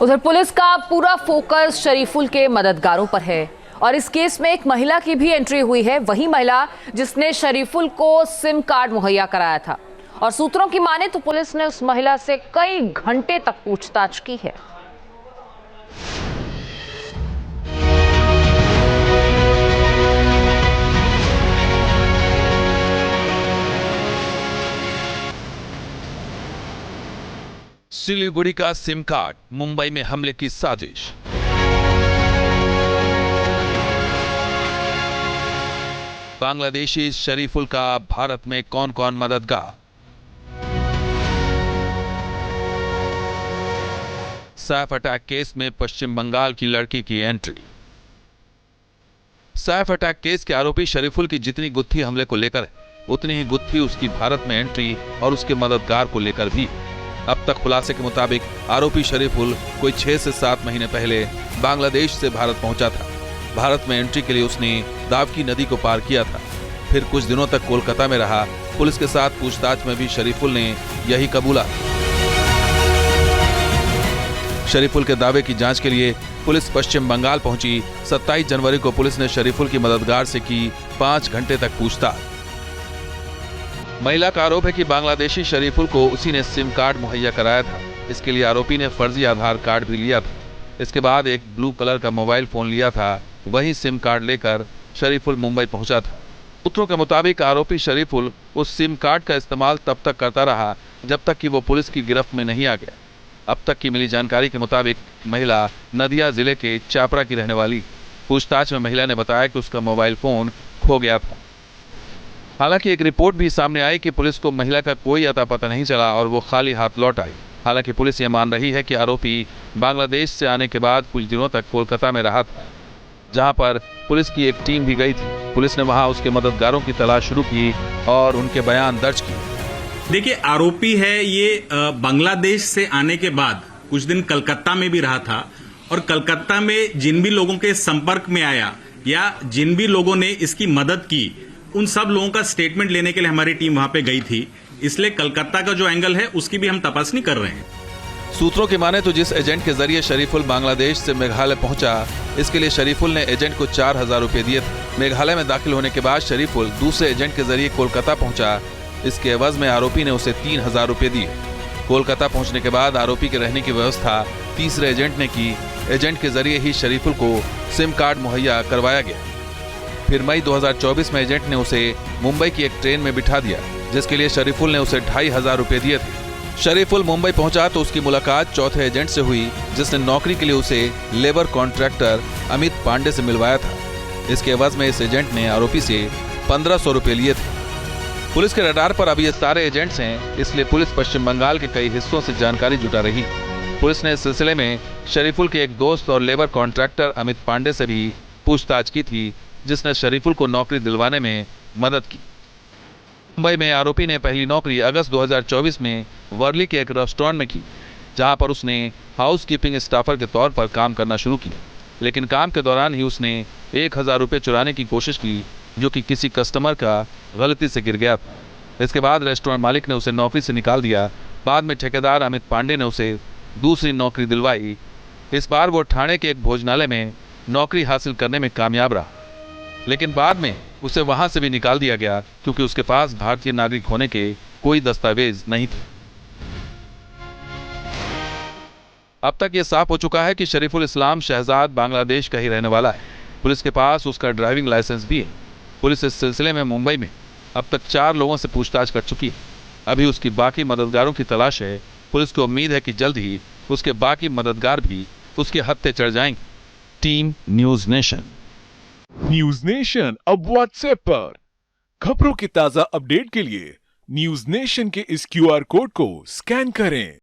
उधर पुलिस का पूरा फोकस शरीफुल के मददगारों पर है और इस केस में एक महिला की भी एंट्री हुई है। वही महिला जिसने शरीफुल को सिम कार्ड मुहैया कराया था और सूत्रों की माने तो पुलिस ने उस महिला से कई घंटे तक पूछताछ की है। सिलीगुड़ी का सिम कार्ड, मुंबई में हमले की साजिश। बांग्लादेशी शरीफुल का भारत में कौन कौन मददगार। सैफ अटैक केस में पश्चिम बंगाल की लड़की की एंट्री। सैफ अटैक केस के आरोपी शरीफुल की जितनी गुत्थी हमले को लेकर है, उतनी ही गुत्थी उसकी भारत में एंट्री और उसके मददगार को लेकर भी। अब तक खुलासे के मुताबिक आरोपी शरीफुल कोई 6 से 7 महीने पहले बांग्लादेश से भारत पहुंचा था। भारत में एंट्री के लिए उसने दावकी नदी को पार किया था। फिर कुछ दिनों तक कोलकाता में रहा। पुलिस के साथ पूछताछ में भी शरीफुल ने यही कबूला। शरीफुल के दावे की जांच के लिए पुलिस पश्चिम बंगाल पहुंची। 27 जनवरी को पुलिस ने शरीफुल की मददगार से की 5 घंटे तक पूछताछ। महिला का आरोप है कि बांग्लादेशी शरीफुल को उसी ने सिम कार्ड मुहैया कराया था। इसके लिए आरोपी ने फर्जी आधार कार्ड भी लिया था। इसके बाद एक ब्लू कलर का मोबाइल फोन लिया था। वही सिम कार्ड लेकर शरीफुल मुंबई पहुंचा था। सूत्रों के मुताबिक आरोपी शरीफुल उस सिम कार्ड का इस्तेमाल तब तक करता रहा जब तक कि वो पुलिस की गिरफ्त में नहीं आ गया। अब तक की मिली जानकारी के मुताबिक महिला नदिया जिले के चापरा की रहने वाली। पूछताछ में महिला ने बताया कि उसका मोबाइल फोन खो गया था। हालांकि एक रिपोर्ट भी सामने आई कि पुलिस को महिला का कोई अता पता नहीं चला और वो खाली हाथ लौट आई। हालांकि पुलिस ये मान रही है कि आरोपी बांग्लादेश से आने के बाद कुछ दिनों तक कोलकाता में रहा था, जहां पर पुलिस की एक टीम भी गई थी। पुलिस ने वहां उसके मददगारों की तलाश शुरू की और उनके बयान दर्ज किए। देखिए, आरोपी है ये बांग्लादेश से आने के बाद कुछ दिन कलकत्ता में भी रहा था और कलकत्ता में जिन भी लोगों के संपर्क में आया या जिन भी लोगों ने इसकी मदद की, उन सब लोगों का स्टेटमेंट लेने के लिए हमारी टीम वहां पे गई थी। इसलिए कलकत्ता का जो एंगल है उसकी भी हम तपासनी कर रहे हैं। सूत्रों की माने तो जिस एजेंट के जरिए शरीफुल बांग्लादेश से मेघालय पहुंचा, इसके लिए शरीफुल ने एजेंट को 4000 रुपए दिए थे। मेघालय में दाखिल होने के बाद शरीफुल दूसरे एजेंट के जरिए कोलकाता पहुंचा। इसके एवज में आरोपी ने उसे 3000 रुपए दिए। कोलकाता पहुंचने के बाद आरोपी के रहने की व्यवस्था तीसरे एजेंट ने की। एजेंट के जरिए ही शरीफुल को सिम कार्ड मुहैया करवाया गया। फिर मई 2024 में एजेंट ने उसे मुंबई की एक ट्रेन में बिठा दिया, जिसके लिए शरीफुल ने उसे 2500 रुपए दिए थे। शरीफुल मुंबई पहुंचा तो उसकी मुलाकात चौथे एजेंट से हुई, जिसने नौकरी के लिए उसे लेबर कॉन्ट्रैक्टर अमित पांडे से मिलवाया था। इसके एवज में इस एजेंट ने आरोपी से 1500 रुपए लिए थे। पुलिस के रडार पर अब ये सारे एजेंट्स हैं, इसलिए पुलिस पश्चिम बंगाल के कई हिस्सों से जानकारी जुटा रही। पुलिस ने इस सिलसिले में शरीफुल के एक दोस्त और लेबर कॉन्ट्रैक्टर अमित पांडे से भी पूछताछ की थी, जिसने शरीफुल को नौकरी दिलवाने में मदद की। मुंबई में आरोपी ने पहली नौकरी अगस्त 2024 में वर्ली के एक रेस्टोरेंट में की, जहां पर उसने हाउसकीपिंग स्टाफर के तौर पर काम करना शुरू किया। लेकिन काम के दौरान ही उसने 1000 रुपये चुराने की कोशिश की, जो कि किसी कस्टमर का गलती से गिर गया था। इसके बाद रेस्टोरेंट मालिक ने उसे नौकरी से निकाल दिया। बाद में ठेकेदार अमित पांडे ने उसे दूसरी नौकरी दिलवाई। इस बार वो ठाणे के एक भोजनालय में नौकरी हासिल करने में कामयाब रहा, लेकिन बाद में उसे वहां से भी निकाल दिया गया क्योंकि उसके पास भारतीय नागरिक होने के कोई दस्तावेज नहीं थे। अब तक यह साफ हो चुका है कि शरीफुल इस्लाम शहजाद बांग्लादेश का ही रहने वाला है। पुलिस के पास उसका ड्राइविंग लाइसेंस भी है। पुलिस इस सिलसिले में मुंबई में अब तक 4 लोगों से पूछताछ कर चुकी है। अभी उसकी बाकी मददगारों की तलाश है। पुलिस को उम्मीद है कि जल्द ही उसके बाकी मददगार भी उसके हत्थे चढ़ जाएंगे। Team news nation. News nation अब व्हाट्सएप पर खबरों की ताजा अपडेट के लिए न्यूज नेशन के इस QR कोड को स्कैन करें।